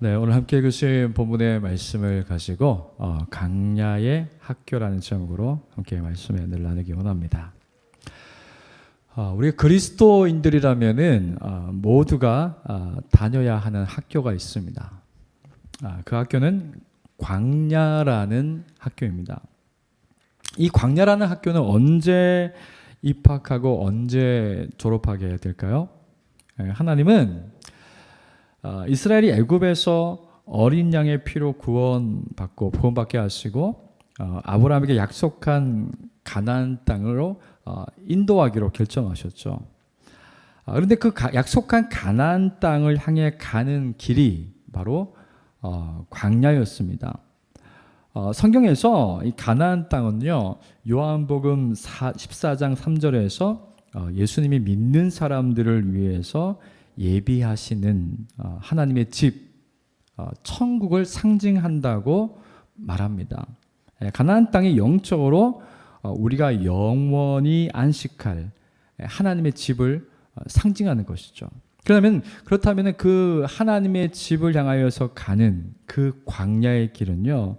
네, 오늘 함께 읽으신 본문의 말씀을 가지고 강야의 학교라는 제목으로 함께 말씀을 나누기 원합니다. 우리 그리스도인들이라면은 모두가 다녀야 하는 학교가 있습니다. 그 학교는 광야라는 학교입니다. 이 광야라는 학교는 언제 입학하고 언제 졸업하게 될까요? 하나님은 이스라엘이 애굽에서 어린 양의 피로 구원받고 구원받게 하시고 아브라함에게 약속한 가나안 땅으로 인도하기로 결정하셨죠. 그런데 그 약속한 가나안 땅을 향해 가는 길이 바로 광야였습니다. 성경에서 이 가나안 땅은요, 요한복음 14장 3절에서 예수님이 믿는 사람들을 위해서 예비하시는 하나님의 집, 천국을 상징한다고 말합니다. 가나안 땅이 영적으로 우리가 영원히 안식할 하나님의 집을 상징하는 것이죠. 그렇다면 그 하나님의 집을 향하여서 가는 그 광야의 길은요,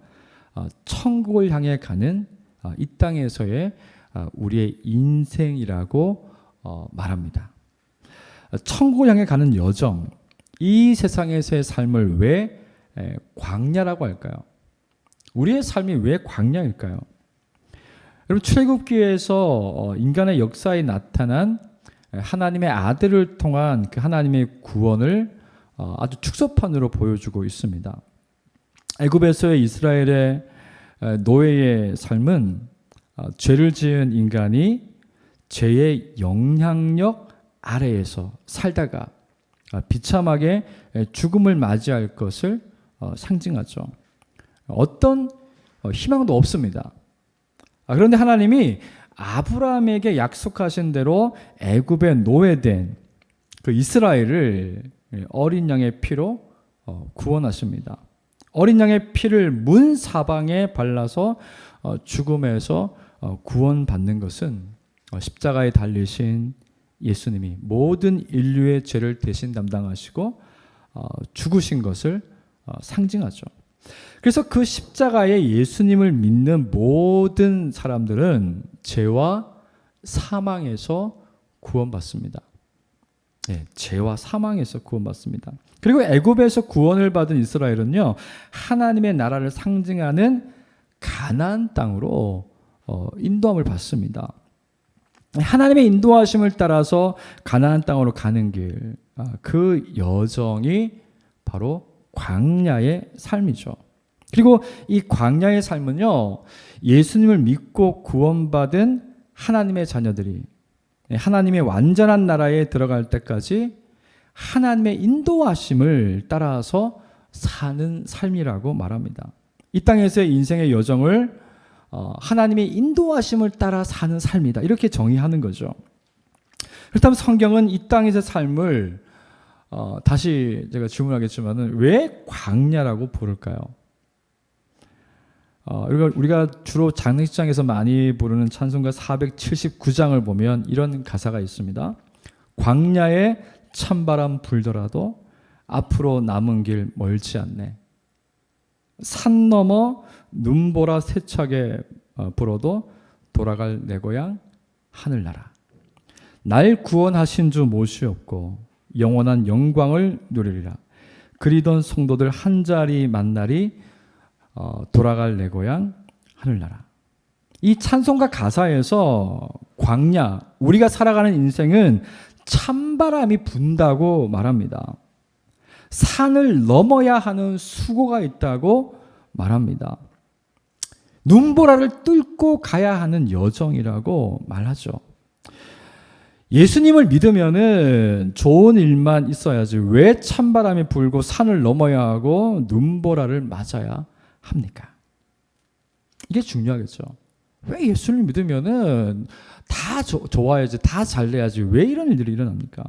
천국을 향해 가는 이 땅에서의 우리의 인생이라고 말합니다. 천국을 향해 가는 여정, 이 세상에서의 삶을 왜 광야라고 할까요? 우리의 삶이 왜 광야일까요? 여러분, 출애굽기에서 인간의 역사에 나타난 하나님의 아들을 통한 그 하나님의 구원을 아주 축소판으로 보여주고 있습니다. 애굽에서의 이스라엘의 노예의 삶은 죄를 지은 인간이 죄의 영향력 아래에서 살다가 비참하게 죽음을 맞이할 것을 상징하죠. 어떤 희망도 없습니다. 그런데 하나님이 아브라함에게 약속하신 대로 애굽에 노예된 그 이스라엘을 어린 양의 피로 구원하십니다. 어린 양의 피를 문 사방에 발라서 죽음에서 구원받는 것은 십자가에 달리신 예수님이 모든 인류의 죄를 대신 담당하시고 죽으신 것을 상징하죠. 그래서 그 십자가에 예수님을 믿는 모든 사람들은 죄와 사망에서 구원받습니다. 네, 죄와 사망에서 구원받습니다. 그리고 애굽에서 구원을 받은 이스라엘은요, 하나님의 나라를 상징하는 가나안 땅으로 인도함을 받습니다. 하나님의 인도하심을 따라서 가나안 땅으로 가는 길, 그 여정이 바로 광야의 삶이죠. 그리고 이 광야의 삶은요, 예수님을 믿고 구원받은 하나님의 자녀들이 하나님의 완전한 나라에 들어갈 때까지 하나님의 인도하심을 따라서 사는 삶이라고 말합니다. 이 땅에서의 인생의 여정을 하나님의 인도하심을 따라 사는 삶이다, 이렇게 정의하는 거죠. 그렇다면 성경은 이 땅에서의 삶을 다시 제가 질문하겠지만은 왜 광야라고 부를까요? 우리가 주로 장례식장에서 많이 부르는 찬송가 479장을 보면 이런 가사가 있습니다. 광야에 찬바람 불더라도 앞으로 남은 길 멀지 않네. 산 넘어 눈보라 세차게 불어도 돌아갈 내 고향 하늘나라. 날 구원하신 주 못이었고 영원한 영광을 누리리라. 그리던 성도들 한 자리 만나리. 돌아갈 내 고향 하늘나라. 이 찬송가 가사에서 광야, 우리가 살아가는 인생은 찬바람이 분다고 말합니다. 산을 넘어야 하는 수고가 있다고 말합니다. 눈보라를 뚫고 가야 하는 여정이라고 말하죠. 예수님을 믿으면은 좋은 일만 있어야지 왜 찬바람이 불고 산을 넘어야 하고 눈보라를 맞아야 합니까? 이게 중요하겠죠. 왜 예수님을 믿으면은 다 좋아야지, 다 잘 돼야지 왜 이런 일들이 일어납니까?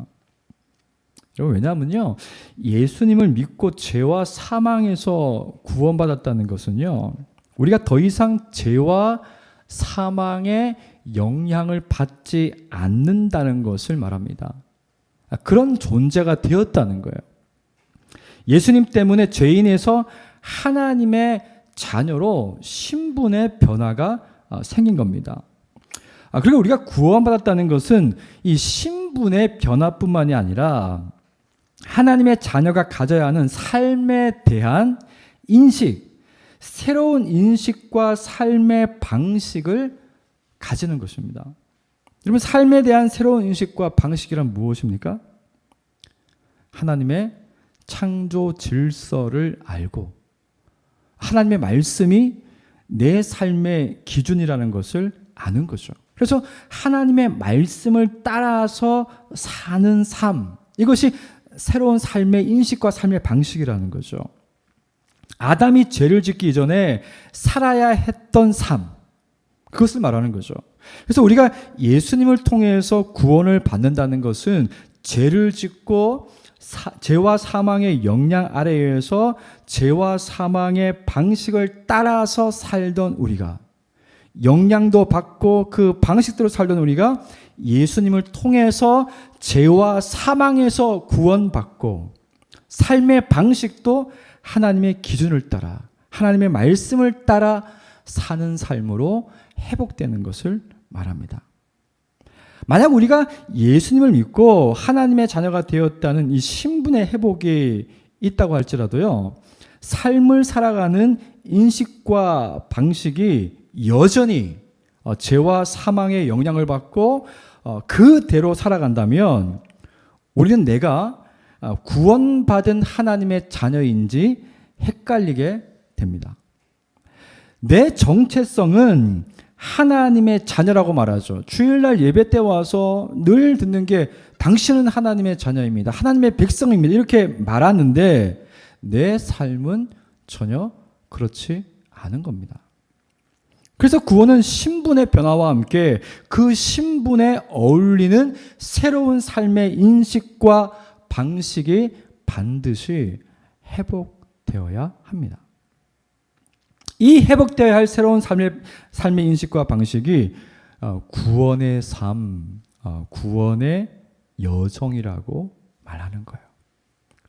여러분, 왜냐하면요, 예수님을 믿고 죄와 사망에서 구원받았다는 것은요, 우리가 더 이상 죄와 사망의 영향을 받지 않는다는 것을 말합니다. 그런 존재가 되었다는 거예요. 예수님 때문에 죄인에서 하나님의 자녀로 신분의 변화가 생긴 겁니다. 그리고 우리가 구원받았다는 것은 이 신분의 변화뿐만이 아니라 하나님의 자녀가 가져야 하는 삶에 대한 인식, 새로운 인식과 삶의 방식을 가지는 것입니다. 여러분, 삶에 대한 새로운 인식과 방식이란 무엇입니까? 하나님의 창조 질서를 알고 하나님의 말씀이 내 삶의 기준이라는 것을 아는 거죠. 그래서 하나님의 말씀을 따라서 사는 삶, 이것이 새로운 삶의 인식과 삶의 방식이라는 거죠. 아담이 죄를 짓기 이전에 살아야 했던 삶, 그것을 말하는 거죠. 그래서 우리가 예수님을 통해서 구원을 받는다는 것은 죄를 짓고 죄와 사망의 영향 아래에서 죄와 사망의 방식을 따라서 살던 우리가, 영향도 받고 그 방식대로 살던 우리가 예수님을 통해서 죄와 사망에서 구원받고 삶의 방식도 하나님의 기준을 따라 하나님의 말씀을 따라 사는 삶으로 회복되는 것을 말합니다. 만약 우리가 예수님을 믿고 하나님의 자녀가 되었다는 이 신분의 회복이 있다고 할지라도요, 삶을 살아가는 인식과 방식이 여전히 죄와 사망의 영향을 받고 그대로 살아간다면 우리는 내가 구원받은 하나님의 자녀인지 헷갈리게 됩니다. 내 정체성은 하나님의 자녀라고 말하죠. 주일날 예배 때 와서 늘 듣는 게 당신은 하나님의 자녀입니다. 하나님의 백성입니다. 이렇게 말하는데 내 삶은 전혀 그렇지 않은 겁니다. 그래서 구원은 신분의 변화와 함께 그 신분에 어울리는 새로운 삶의 인식과 방식이 반드시 회복되어야 합니다. 이 회복되어야 할 새로운 삶의 인식과 방식이 구원의 삶, 구원의 여정이라고 말하는 거예요.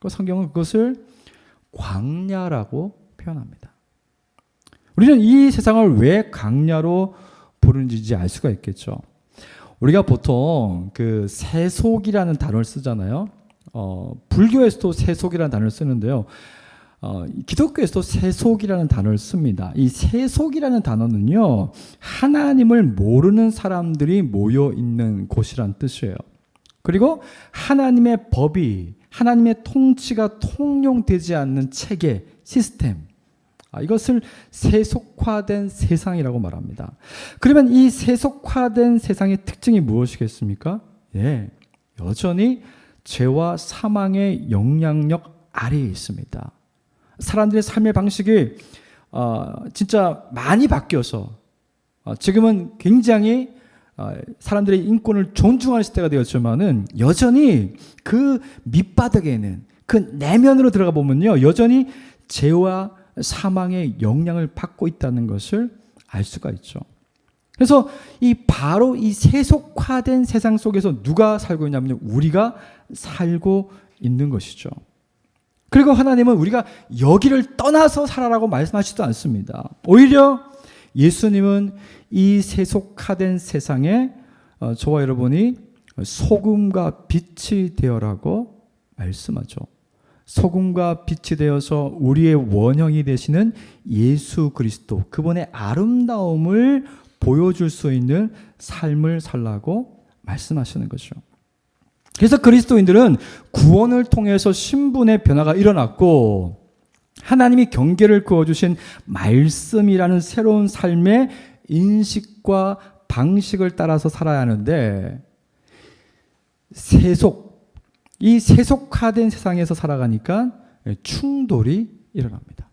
성경은 그것을 광야라고 표현합니다. 우리는 이 세상을 왜 광야로 부르는지 알 수가 있겠죠. 우리가 보통 그 세속이라는 단어를 쓰잖아요. 불교에서도 세속이라는 단어를 쓰는데요. 기독교에서도 세속이라는 단어를 씁니다. 이 세속이라는 단어는요, 하나님을 모르는 사람들이 모여 있는 곳이란 뜻이에요. 그리고 하나님의 법이, 하나님의 통치가 통용되지 않는 체계, 시스템, 이것을 세속화된 세상이라고 말합니다. 그러면 이 세속화된 세상의 특징이 무엇이겠습니까? 예, 여전히 죄와 사망의 영향력 아래에 있습니다. 사람들의 삶의 방식이 진짜 많이 바뀌어서 지금은 굉장히 사람들의 인권을 존중하는 시대가 되었지만은 여전히 그 밑바닥에는 그 내면으로 들어가 보면요, 여전히 죄와 사망의 영향을 받고 있다는 것을 알 수가 있죠. 그래서 바로 이 세속화된 세상 속에서 누가 살고 있냐면 우리가 살고 있는 것이죠. 그리고 하나님은 우리가 여기를 떠나서 살아라고 말씀하시지도 않습니다. 오히려 예수님은 이 세속화된 세상에 저와 여러분이 소금과 빛이 되어라고 말씀하죠. 소금과 빛이 되어서 우리의 원형이 되시는 예수 그리스도, 그분의 아름다움을 보여줄 수 있는 삶을 살라고 말씀하시는 거죠. 그래서 그리스도인들은 구원을 통해서 신분의 변화가 일어났고 하나님이 경계를 그어주신 말씀이라는 새로운 삶의 인식과 방식을 따라서 살아야 하는데 이 세속화된 세상에서 살아가니까 충돌이 일어납니다.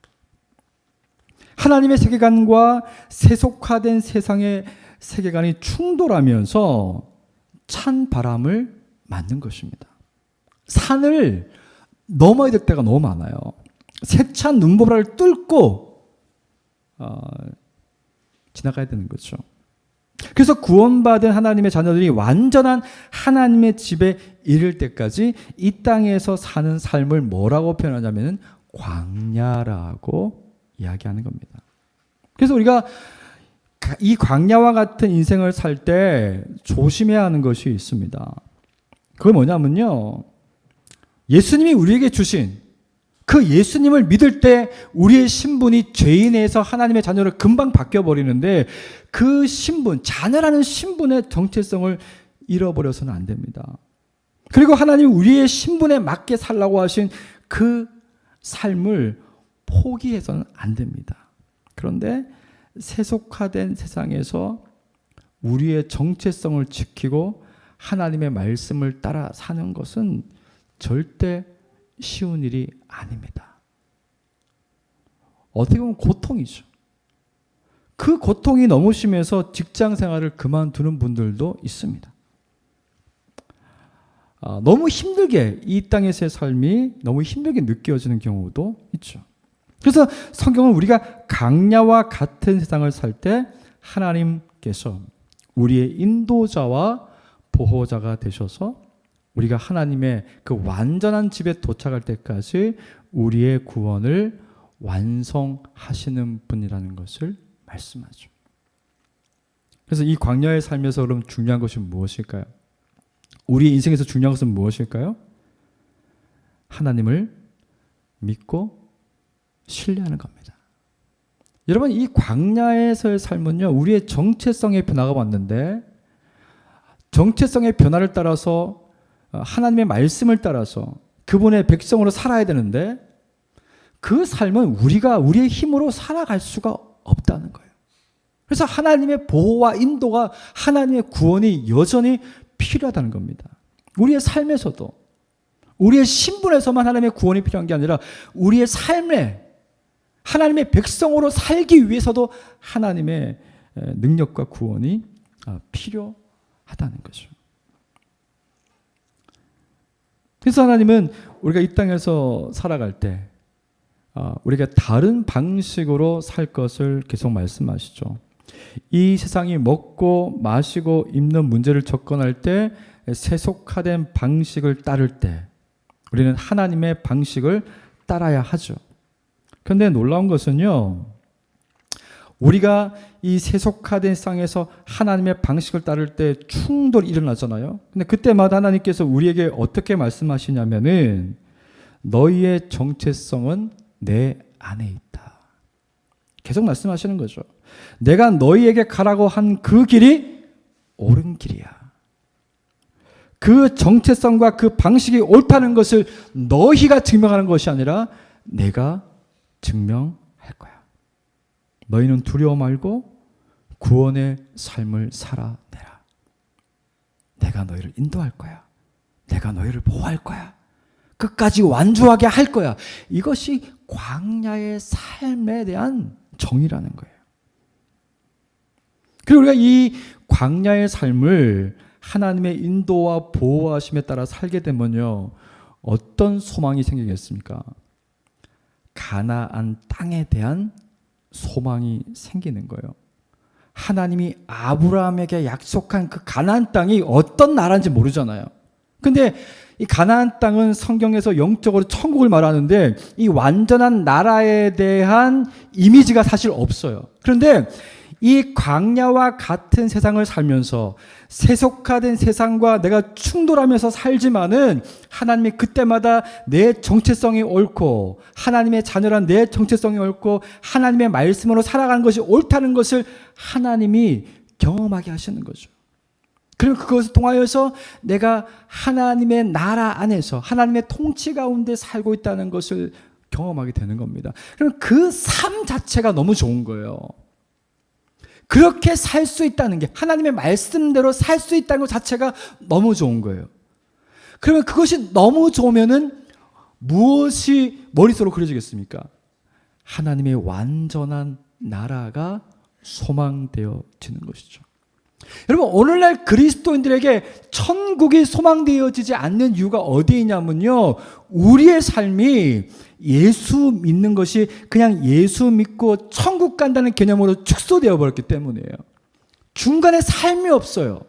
하나님의 세계관과 세속화된 세상의 세계관이 충돌하면서 찬 바람을 맞는 것입니다. 산을 넘어야 될 때가 너무 많아요. 세찬 눈보라를 뚫고 지나가야 되는 거죠. 그래서 구원받은 하나님의 자녀들이 완전한 하나님의 집에 이를 때까지 이 땅에서 사는 삶을 뭐라고 표현하냐면 광야라고 이야기하는 겁니다. 그래서 우리가 이 광야와 같은 인생을 살 때 조심해야 하는 것이 있습니다. 그게 뭐냐면요, 예수님이 우리에게 주신 그 예수님을 믿을 때 우리의 신분이 죄인에서 하나님의 자녀로 금방 바뀌어버리는데, 그 신분, 자녀라는 신분의 정체성을 잃어버려서는 안 됩니다. 그리고 하나님이 우리의 신분에 맞게 살라고 하신 그 삶을 포기해서는 안 됩니다. 그런데 세속화된 세상에서 우리의 정체성을 지키고 하나님의 말씀을 따라 사는 것은 절대 쉬운 일이 아닙니다. 어떻게 보면 고통이죠. 그 고통이 너무 심해서 직장 생활을 그만두는 분들도 있습니다. 너무 힘들게, 이 땅에서의 삶이 너무 힘들게 느껴지는 경우도 있죠. 그래서 성경은 우리가 광야와 같은 세상을 살 때 하나님께서 우리의 인도자와 보호자가 되셔서 우리가 하나님의 그 완전한 집에 도착할 때까지 우리의 구원을 완성하시는 분이라는 것을 말씀하죠. 그래서 이 광야의 삶에서 그럼 중요한 것이 무엇일까요? 우리 인생에서 중요한 것은 무엇일까요? 하나님을 믿고 신뢰하는 겁니다. 여러분, 이 광야에서의 삶은요, 우리의 정체성의 변화가 왔는데, 정체성의 변화를 따라서 하나님의 말씀을 따라서 그분의 백성으로 살아야 되는데, 그 삶은 우리가 우리의 힘으로 살아갈 수가 없다는 거예요. 그래서 하나님의 보호와 인도가, 하나님의 구원이 여전히 필요하다는 겁니다. 우리의 삶에서도, 우리의 신분에서만 하나님의 구원이 필요한 게 아니라 우리의 삶에 하나님의 백성으로 살기 위해서도 하나님의 능력과 구원이 필요하다는 거죠. 그래서 하나님은 우리가 이 땅에서 살아갈 때 우리가 다른 방식으로 살 것을 계속 말씀하시죠. 이 세상이 먹고 마시고 입는 문제를 접근할 때 세속화된 방식을 따를 때 우리는 하나님의 방식을 따라야 하죠. 그런데 놀라운 것은요, 우리가 이 세속화된 세상에서 하나님의 방식을 따를 때 충돌이 일어나잖아요. 근데 그때마다 하나님께서 우리에게 어떻게 말씀하시냐면은 너희의 정체성은 내 안에 있다. 계속 말씀하시는 거죠. 내가 너희에게 가라고 한 그 길이 옳은 길이야. 그 정체성과 그 방식이 옳다는 것을 너희가 증명하는 것이 아니라 내가 증명할 거야. 너희는 두려워 말고 구원의 삶을 살아내라. 내가 너희를 인도할 거야. 내가 너희를 보호할 거야. 끝까지 완주하게 할 거야. 이것이 광야의 삶에 대한 정의라는 거예요. 그리고 우리가 이 광야의 삶을 하나님의 인도와 보호하심에 따라 살게 되면요, 어떤 소망이 생기겠습니까? 가나안 땅에 대한 소망이 생기는 거예요. 하나님이 아브라함에게 약속한 그 가나안 땅이 어떤 나라인지 모르잖아요. 근데 이 가나안 땅은 성경에서 영적으로 천국을 말하는데 이 완전한 나라에 대한 이미지가 사실 없어요. 그런데 이 광야와 같은 세상을 살면서 세속화된 세상과 내가 충돌하면서 살지만은 하나님이 그때마다 내 정체성이 옳고 하나님의 자녀란 내 정체성이 옳고 하나님의 말씀으로 살아가는 것이 옳다는 것을 하나님이 경험하게 하시는 거죠. 그리고 그것을 통하여서 내가 하나님의 나라 안에서 하나님의 통치 가운데 살고 있다는 것을 경험하게 되는 겁니다. 그럼 그 삶 자체가 너무 좋은 거예요. 그렇게 살 수 있다는 게, 하나님의 말씀대로 살 수 있다는 것 자체가 너무 좋은 거예요. 그러면 그것이 너무 좋으면은 무엇이 머릿속으로 그려지겠습니까? 하나님의 완전한 나라가 소망되어지는 것이죠. 여러분, 오늘날 그리스도인들에게 천국이 소망되어지지 않는 이유가 어디에 있냐면요, 우리의 삶이 예수 믿는 것이 그냥 예수 믿고 천국 간다는 개념으로 축소되어 버렸기 때문이에요. 중간에 삶이 없어요.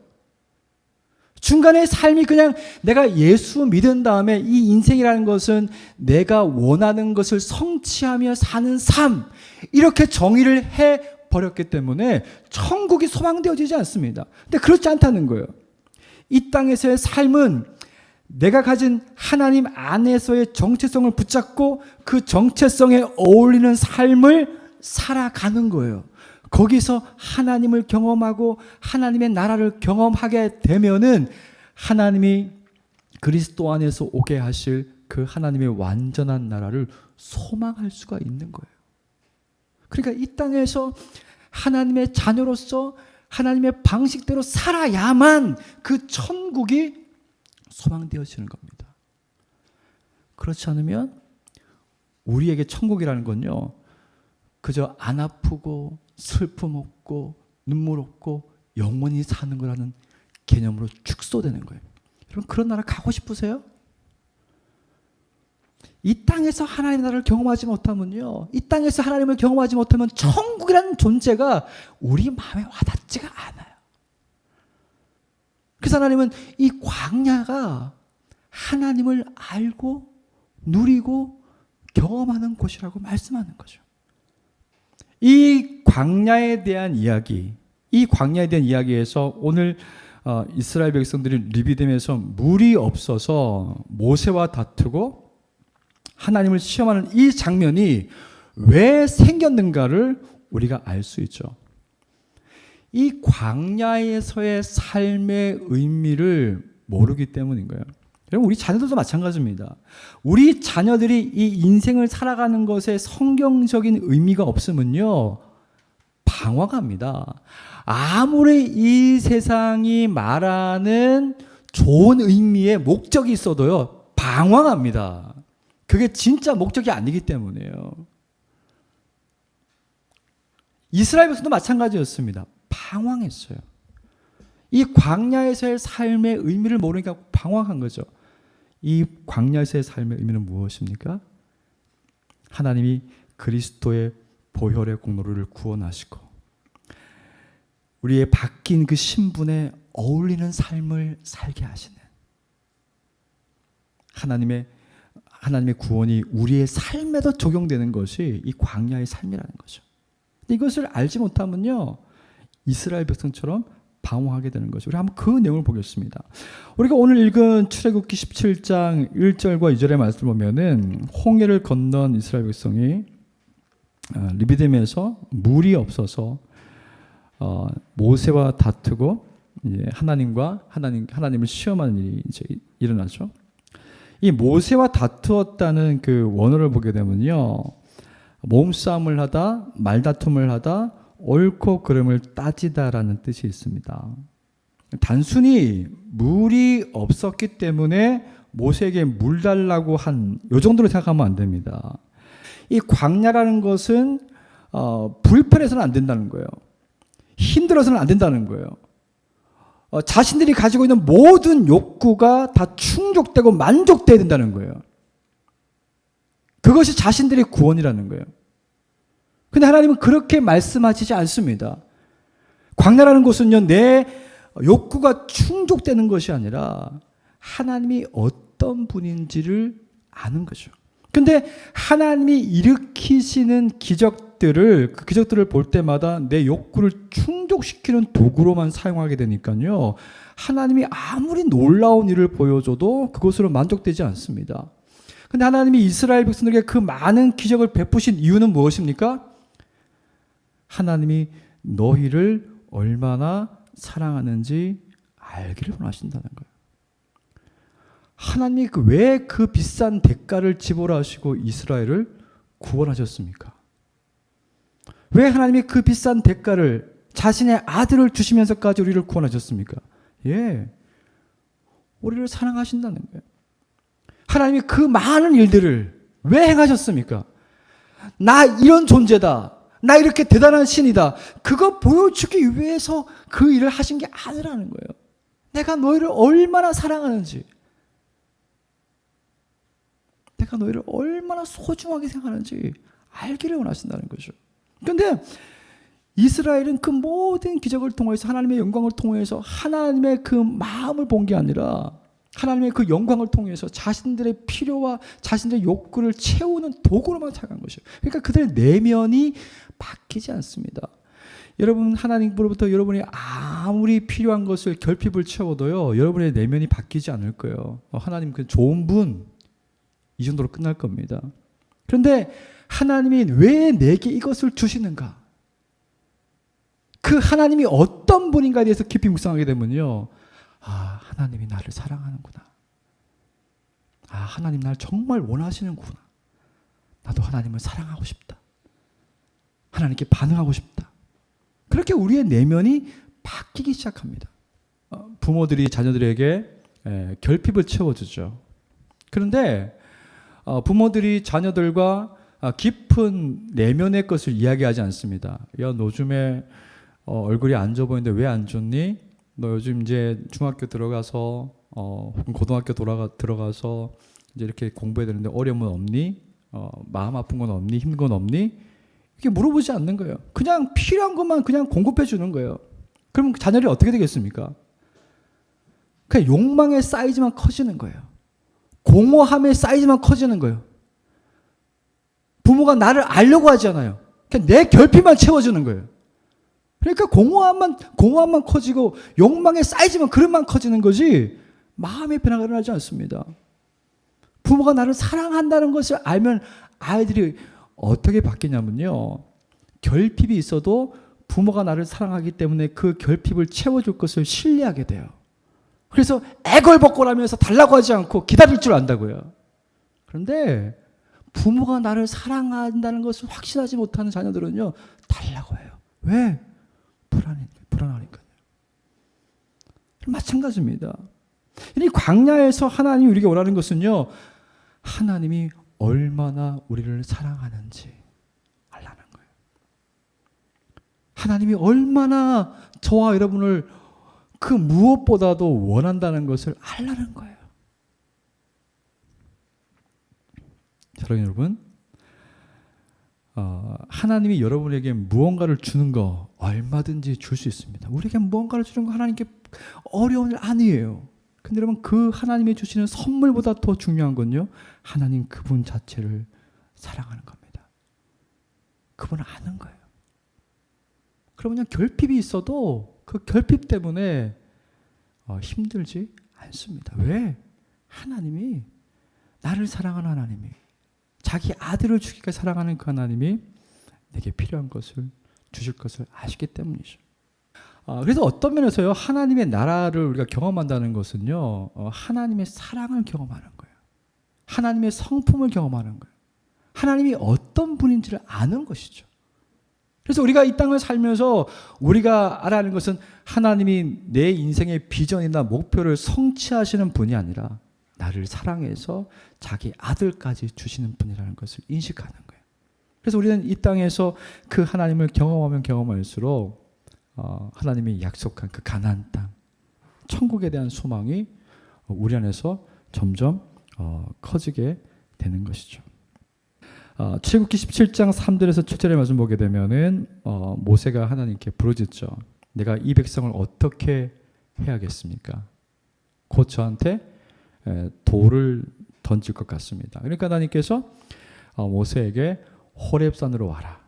중간에 삶이 그냥 내가 예수 믿은 다음에 이 인생이라는 것은 내가 원하는 것을 성취하며 사는 삶, 이렇게 정의를 해버렸기 때문에 천국이 소망되어지지 않습니다. 근데 그렇지 않다는 거예요. 이 땅에서의 삶은 내가 가진 하나님 안에서의 정체성을 붙잡고 그 정체성에 어울리는 삶을 살아가는 거예요. 거기서 하나님을 경험하고 하나님의 나라를 경험하게 되면은 하나님이 그리스도 안에서 오게 하실 그 하나님의 완전한 나라를 소망할 수가 있는 거예요. 그러니까 이 땅에서 하나님의 자녀로서 하나님의 방식대로 살아야만 그 천국이 소망되어지는 겁니다. 그렇지 않으면 우리에게 천국이라는 건요, 그저 안 아프고 슬픔 없고 눈물 없고 영원히 사는 거라는 개념으로 축소되는 거예요. 여러분, 그런 나라 가고 싶으세요? 이 땅에서 하나님의 나라를 경험하지 못하면요, 이 땅에서 하나님을 경험하지 못하면 천국이라는 존재가 우리 마음에 와닿지가 않아요. 그래서 하나님은 이 광야가 하나님을 알고 누리고 경험하는 곳이라고 말씀하는 거죠. 이 광야에 대한 이야기, 이 광야에 대한 이야기에서 오늘 이스라엘 백성들이 르비딤에서 물이 없어서 모세와 다투고 하나님을 시험하는 이 장면이 왜 생겼는가를 우리가 알 수 있죠. 이 광야에서의 삶의 의미를 모르기 때문인 거예요. 여러분, 우리 자녀들도 마찬가지입니다. 우리 자녀들이 이 인생을 살아가는 것에 성경적인 의미가 없으면요, 방황합니다. 아무리 이 세상이 말하는 좋은 의미의 목적이 있어도요, 방황합니다. 그게 진짜 목적이 아니기 때문이에요. 이스라엘 백성도 마찬가지였습니다. 방황했어요. 이 광야에서의 삶의 의미를 모르니까 방황한 거죠. 이 광야에서의 삶의 의미는 무엇입니까? 하나님이 그리스도의 보혈의 공로를 구원하시고 우리의 바뀐 그 신분에 어울리는 삶을 살게 하시는 하나님의 구원이 우리의 삶에도 적용되는 것이 이 광야의 삶이라는 거죠. 이것을 알지 못하면요, 이스라엘 백성처럼 방황하게 되는 거죠. 우리 한번 그 내용을 보겠습니다. 우리가 오늘 읽은 출애굽기 17장 1절과 2절의 말씀을 보면은 홍해를 건넌 이스라엘 백성이 르비딤에서 물이 없어서 모세와 다투고 이제 하나님을 시험하는 일이 이제 일어나죠. 이 모세와 다투었다는 그 원어를 보게 되면요, 몸싸움을 하다, 말다툼을 하다, 옳고 그름을 따지다라는 뜻이 있습니다. 단순히 물이 없었기 때문에 모세에게 물 달라고 한 요 정도로 생각하면 안 됩니다. 이 광야라는 것은 불편해서는 안 된다는 거예요. 힘들어서는 안 된다는 거예요. 자신들이 가지고 있는 모든 욕구가 다 충족되고 만족돼야 된다는 거예요. 그것이 자신들의 구원이라는 거예요. 근데 하나님은 그렇게 말씀하시지 않습니다. 광야라는 곳은요, 내 욕구가 충족되는 것이 아니라 하나님이 어떤 분인지를 아는 거죠. 근데 하나님이 일으키시는 기적들을, 그 기적들을 볼 때마다 내 욕구를 충족시키는 도구로만 사용하게 되니까요, 하나님이 아무리 놀라운 일을 보여줘도 그것으로 만족되지 않습니다. 근데 하나님이 이스라엘 백성들에게 그 많은 기적을 베푸신 이유는 무엇입니까? 하나님이 너희를 얼마나 사랑하는지 알기를 원하신다는 거예요. 하나님이 왜 그 비싼 대가를 지불하시고 이스라엘을 구원하셨습니까? 왜 하나님이 그 비싼 대가를, 자신의 아들을 주시면서까지 우리를 구원하셨습니까? 예, 우리를 사랑하신다는 거예요. 하나님이 그 많은 일들을 왜 행하셨습니까? 나 이런 존재다, 나 이렇게 대단한 신이다, 그거 보여주기 위해서 그 일을 하신 게 아니라는 거예요. 내가 너희를 얼마나 사랑하는지, 내가 너희를 얼마나 소중하게 생각하는지 알기를 원하신다는 거죠. 그런데 이스라엘은 그 모든 기적을 통해서 하나님의 영광을 통해서 하나님의 그 마음을 본 게 아니라 하나님의 그 영광을 통해서 자신들의 필요와 자신들의 욕구를 채우는 도구로만 착한 것이에요. 그러니까 그들의 내면이 바뀌지 않습니다. 여러분, 하나님으로부터 여러분이 아무리 필요한 것을 결핍을 채워도요, 여러분의 내면이 바뀌지 않을 거예요. 하나님 그 좋은 분, 이 정도로 끝날 겁니다. 그런데 하나님이 왜 내게 이것을 주시는가? 그 하나님이 어떤 분인가에 대해서 깊이 묵상하게 되면요, 하나님이 나를 사랑하는구나. 하나님 나를 정말 원하시는구나. 나도 하나님을 사랑하고 싶다. 하나님께 반응하고 싶다. 그렇게 우리의 내면이 바뀌기 시작합니다. 부모들이 자녀들에게 결핍을 채워주죠. 그런데 부모들이 자녀들과 깊은 내면의 것을 이야기하지 않습니다. 야, 너 요즘에 얼굴이 안 좋아 보이는데 왜 안 좋니? 너 요즘 이제 중학교 들어가서 혹은 고등학교 들어가서 이제 이렇게 공부해야 되는데 어려움은 없니? 마음 아픈 건 없니? 힘든 건 없니? 이렇게 물어보지 않는 거예요. 그냥 필요한 것만 그냥 공급해 주는 거예요. 그럼 자녀들이 어떻게 되겠습니까? 그냥 욕망의 사이즈만 커지는 거예요. 공허함의 사이즈만 커지는 거예요. 부모가 나를 알려고 하지 않아요. 그냥 내 결핍만 채워주는 거예요. 그러니까 공허함만 커지고 욕망의 사이즈만 그릇만 커지는 거지 마음의 변화가 일어나지 않습니다. 부모가 나를 사랑한다는 것을 알면 아이들이 어떻게 바뀌냐면요, 결핍이 있어도 부모가 나를 사랑하기 때문에 그 결핍을 채워줄 것을 신뢰하게 돼요. 그래서 애걸복걸하면서 달라고 하지 않고 기다릴 줄 안다고요. 그런데 부모가 나를 사랑한다는 것을 확신하지 못하는 자녀들은요, 달라고 해요. 왜? 불안하니까요. 마찬가지입니다. 이 광야에서 하나님이 우리에게 원하는 것은요, 하나님이 얼마나 우리를 사랑하는지 알라는 거예요. 하나님이 얼마나 저와 여러분을 그 무엇보다도 원한다는 것을 알라는 거예요. 사랑하는 여러분, 하나님이 여러분에게 무언가를 주는 거 얼마든지 줄 수 있습니다. 우리에게 무언가를 주는 거 하나님께 어려운 일 아니에요. 근데 여러분, 그 하나님이 주시는 선물보다 더 중요한 건요, 하나님 그분 자체를 사랑하는 겁니다. 그분을 아는 거예요. 그러면 결핍이 있어도 그 결핍 때문에 힘들지 않습니다. 왜? 하나님이, 나를 사랑하는 하나님이, 자기 아들을 주기까지 사랑하는 그 하나님이 내게 필요한 것을 주실 것을 아시기 때문이죠. 그래서 어떤 면에서요, 하나님의 나라를 우리가 경험한다는 것은요, 하나님의 사랑을 경험하는 거예요. 하나님의 성품을 경험하는 거예요. 하나님이 어떤 분인지를 아는 것이죠. 그래서 우리가 이 땅을 살면서 우리가 알아야 하는 것은 하나님이 내 인생의 비전이나 목표를 성취하시는 분이 아니라 나를 사랑해서 자기 아들까지 주시는 분이라는 것을 인식하는 거예요. 그래서 우리는 이 땅에서 그 하나님을 경험하면 경험할수록 하나님이 약속한 그 가나안 땅, 천국에 대한 소망이 우리 안에서 점점 커지게 되는 것이죠. 출애굽기 17장 3절에서 7절의 말씀 보게 되면은 모세가 하나님께 부르짖죠. 내가 이 백성을 어떻게 해야겠습니까? 곧 저한테 돌을 던질 것 같습니다. 그러니까 하나님께서 모세에게 호렙산으로 와라.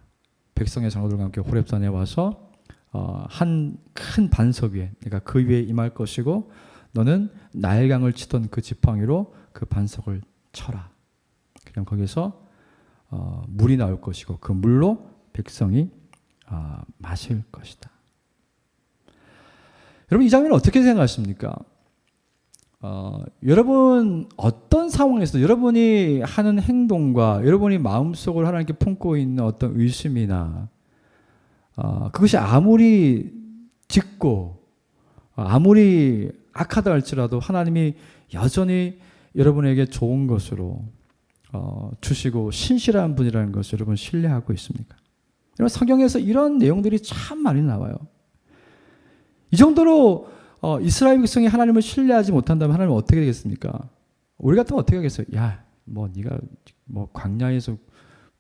백성의 장로들과 함께 호렙산에 와서 한 큰 반석 위에 내가 그 위에 임할 것이고 너는 나일강을 치던 그 지팡이로 그 반석을 쳐라. 그럼 거기서 물이 나올 것이고 그 물로 백성이 마실 것이다. 여러분, 이 장면을 어떻게 생각하십니까? 여러분 어떤 상황에서 여러분이 하는 행동과 여러분이 마음속으로 하나님께 품고 있는 어떤 의심이나 그것이 아무리 짙고 아무리 악하다 할지라도 하나님이 여전히 여러분에게 좋은 것으로 주시고 신실한 분이라는 것을 여러분 신뢰하고 있습니까? 여러분, 성경에서 이런 내용들이 참 많이 나와요. 이 정도로 이스라엘 백성이 하나님을 신뢰하지 못한다면 하나님은 어떻게 되겠습니까? 우리 같으면 어떻게 하겠어요? 야, 네가 광야에서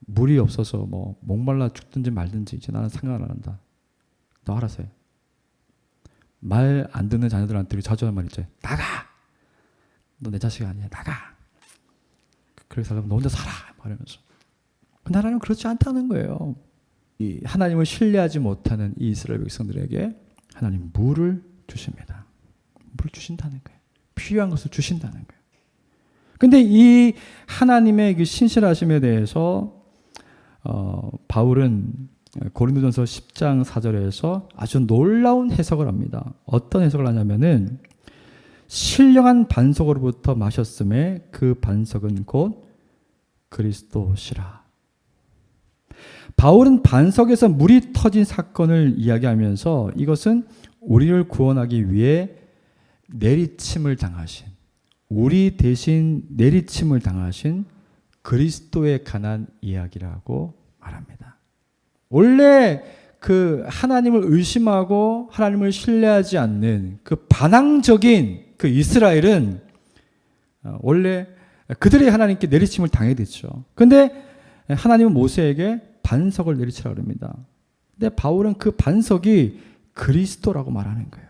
물이 없어서 목말라 죽든지 말든지 이제 나는 상관 안 한다. 너 알아서 해. 말 안 듣는 자녀들한테 자주 하는 말 있죠. 나가. 너 내 자식 아니야. 나가. 그렇게 살려면 너 혼자 살아. 말하면서. 근데 하나님은 그렇지 않다는 거예요. 이 하나님을 신뢰하지 못하는 이 이스라엘 백성들에게 하나님 물을 주십니다. 물을 주신다는 거예요. 필요한 것을 주신다는 거예요. 근데 이 하나님의 그 신실하심에 대해서 바울은 고린도전서 10장 4절에서 아주 놀라운 해석을 합니다. 어떤 해석을 하냐면은 신령한 반석으로부터 마셨음에 그 반석은 곧 그리스도시라. 바울은 반석에서 물이 터진 사건을 이야기하면서 이것은 우리를 구원하기 위해 내리침을 당하신, 우리 대신 내리침을 당하신 그리스도에 관한 이야기라고 말합니다. 원래 그 하나님을 의심하고 하나님을 신뢰하지 않는 그 반항적인 그 이스라엘은 원래 그들의 하나님께 내리침을 당해야 됐죠. 근데 하나님은 모세에게 반석을 내리치라고 합니다. 근데 바울은 그 반석이 그리스도라고 말하는 거예요.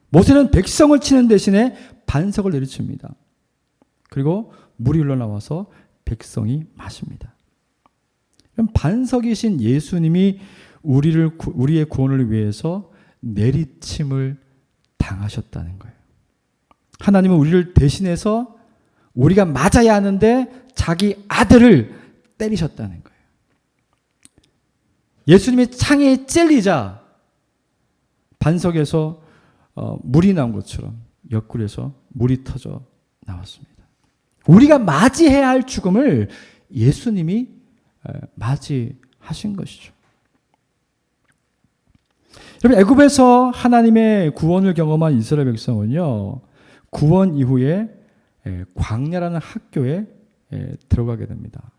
모세는 백성을 치는 대신에 반석을 내리칩니다. 그리고 물이 흘러나와서 백성이 마십니다. 반석이신 예수님이 우리의 구원을 위해서 내리침을 당하셨다는 거예요. 하나님은 우리를 대신해서 우리가 맞아야 하는데 자기 아들을 때리셨다는 거예요. 예수님이 창에 찔리자 반석에서 물이 나온 것처럼 옆구리에서 물이 터져 나왔습니다. 우리가 맞이해야 할 죽음을 예수님이 맞이하신 것이죠. 여러분, 애굽에서 하나님의 구원을 경험한 이스라엘 백성은요, 구원 이후에 광야라는 학교에 들어가게 됩니다.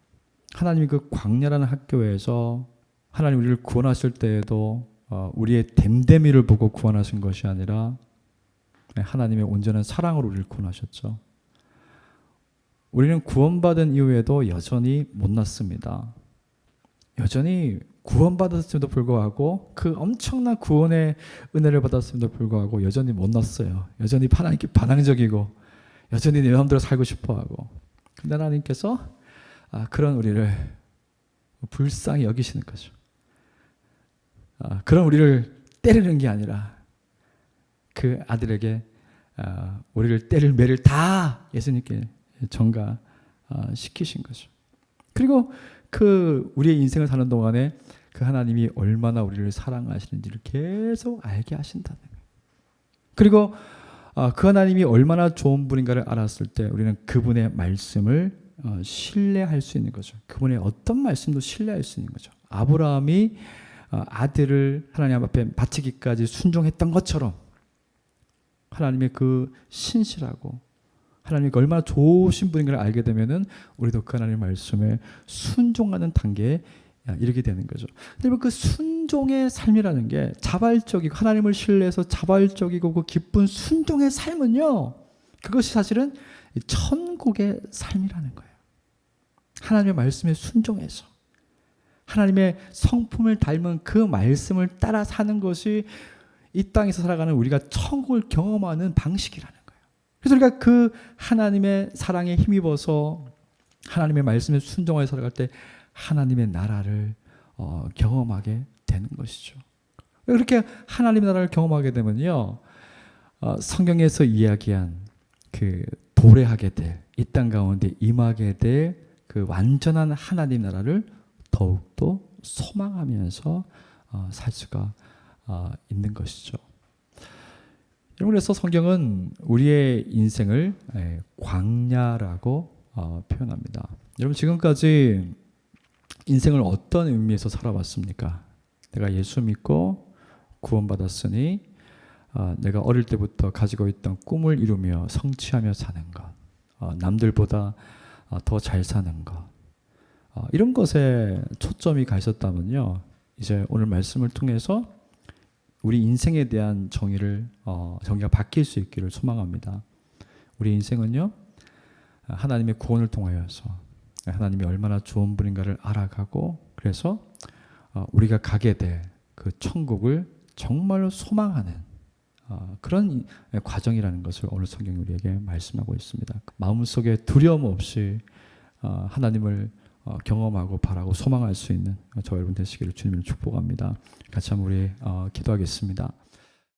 하나님이 그 광야라는 학교에서 하나님 우리를 구원하실 때에도 우리의 됨됨이를 보고 구원하신 것이 아니라 하나님의 온전한 사랑으로 우리를 구원하셨죠. 우리는 구원받은 이후에도 여전히 못났습니다. 여전히 구원받았음에도 불구하고 그 엄청난 구원의 은혜를 받았음에도 불구하고 여전히 못났어요. 여전히 하나님께 반항적이고 여전히 내 마음대로 살고 싶어하고. 근데 하나님께서 그런 우리를 불쌍히 여기시는 거죠. 그런 우리를 때리는 게 아니라 그 아들에게 우리를 때릴 매를 다 예수님께 전가시키신 거죠. 그리고 그 우리의 인생을 사는 동안에 그 하나님이 얼마나 우리를 사랑하시는지를 계속 알게 하신다는 거예요. 그리고 그 하나님이 얼마나 좋은 분인가를 알았을 때 우리는 그분의 말씀을 신뢰할 수 있는 거죠. 그분의 어떤 말씀도 신뢰할 수 있는 거죠. 아브라함이 아들을 하나님 앞에 바치기까지 순종했던 것처럼 하나님의 그 신실하고 하나님이 얼마나 좋으신 분인가를 알게 되면은 우리도 그 하나님의 말씀에 순종하는 단계에 이르게 되는 거죠. 그리고 그 순종의 삶이라는 게 자발적이고 하나님을 신뢰해서 자발적이고 그 기쁜 순종의 삶은요, 그것이 사실은 천국의 삶이라는 거예요. 하나님의 말씀에 순종해서 하나님의 성품을 닮은 그 말씀을 따라 사는 것이 이 땅에서 살아가는 우리가 천국을 경험하는 방식이라는 거예요. 그래서 우리가 그 하나님의 사랑에 힘입어서 하나님의 말씀에 순종하여 살아갈 때 하나님의 나라를 경험하게 되는 것이죠. 그렇게 하나님의 나라를 경험하게 되면요, 성경에서 이야기한 그 도래하게 될, 이 땅 가운데 임하게 될 그 완전한 하나님 나라를 더욱더 소망하면서 살 수가 있는 것이죠. 그래서 성경은 우리의 인생을 광야라고 표현합니다. 여러분, 지금까지 인생을 어떤 의미에서 살아왔습니까? 내가 예수 믿고 구원받았으니 내가 어릴 때부터 가지고 있던 꿈을 이루며 성취하며 사는 것, 남들보다 더 잘 사는 것, 이런 것에 초점이 가 있었다면요, 이제 오늘 말씀을 통해서 우리 인생에 대한 정의가 바뀔 수 있기를 소망합니다. 우리 인생은요, 하나님의 구원을 통하여서 하나님이 얼마나 좋은 분인가를 알아가고, 그래서 우리가 가게 될 그 천국을 정말로 소망하는 그런 과정이라는 것을 오늘 성경이 우리에게 말씀하고 있습니다. 마음속에 두려움 없이 하나님을 경험하고 바라고 소망할 수 있는 저 여러분 되시기를 주님을 축복합니다. 같이 한번 우리 기도하겠습니다.